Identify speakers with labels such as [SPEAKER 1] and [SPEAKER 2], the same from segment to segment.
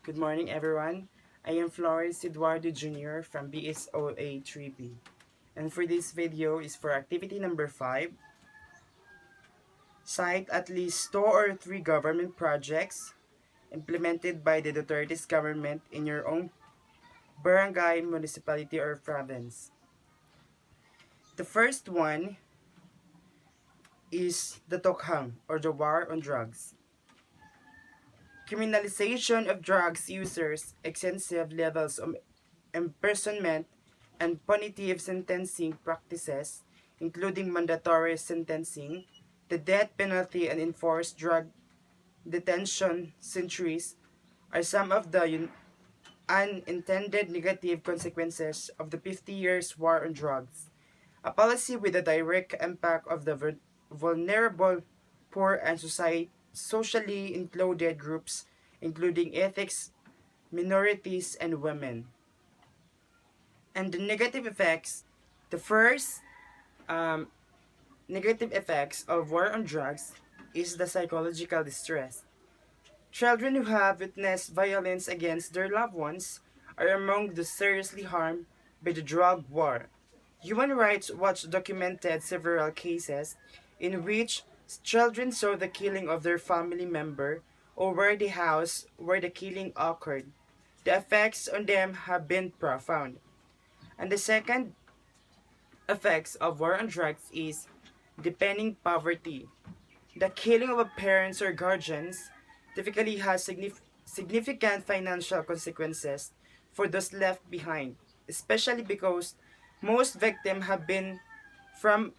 [SPEAKER 1] Good morning, everyone. I am Flores Eduardo Jr. from BSOA 3B. And for this video is for activity number 5. Cite at least 2 or 3 government projects implemented by the Duterte's government in your own barangay, municipality, or province. The first one is the Tokhang, or the War on Drugs. Criminalization of drugs users, extensive levels of imprisonment, and punitive sentencing practices, including mandatory sentencing, the death penalty, and enforced drug detention centuries, are some of the unintended negative consequences of the 50 years war on drugs. A policy with a direct impact of the vulnerable, poor, and socially included groups, including ethics, minorities, and women. And the negative effects, the first um, negative effects of war on drugs is the psychological distress. Children who have witnessed violence against their loved ones are among the seriously harmed by the drug war. Human Rights Watch documented several cases in which children saw the killing of their family member or were the house where the killing occurred. The effects on them have been profound. And the second effects of war on drugs is deepening poverty. The killing of parents or guardians typically has significant financial consequences for those left behind, especially because most victims have been from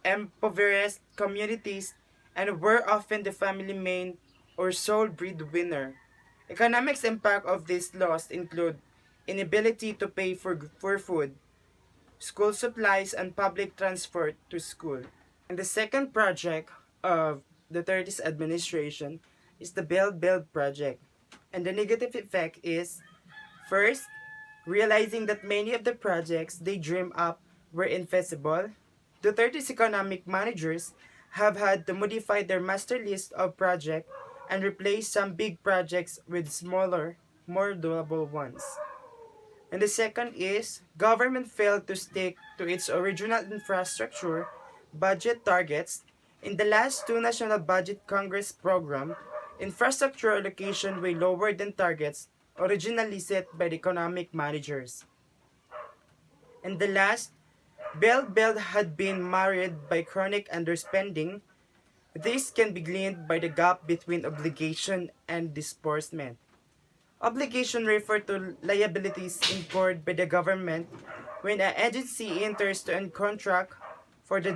[SPEAKER 1] impoverished communities and were often the family main or sole breadwinner. Economics impact of this loss include inability to pay for food, school supplies, and public transport to school. And the second project of the 30s administration is the Build project. And the negative effect is, first, realizing that many of the projects they dream up were infeasible. The 30s economic managers have had to modify their master list of projects and replace some big projects with smaller, more doable ones. And the second is government failed to stick to its original infrastructure budget targets. In the last two National Budget Congress program, infrastructure allocation way lower than targets originally set by the economic managers. And the last, Build had been marred by chronic underspending. This can be gleaned by the gap between obligation and disbursement. Obligation refer to liabilities incurred by the government when an agency enters to a contract for the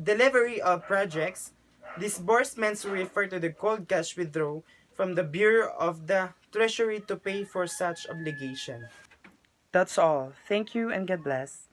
[SPEAKER 1] delivery of projects. Disbursements refer to the cold cash withdrawal from the Bureau of the Treasury to pay for such obligation. That's all. Thank you and God bless.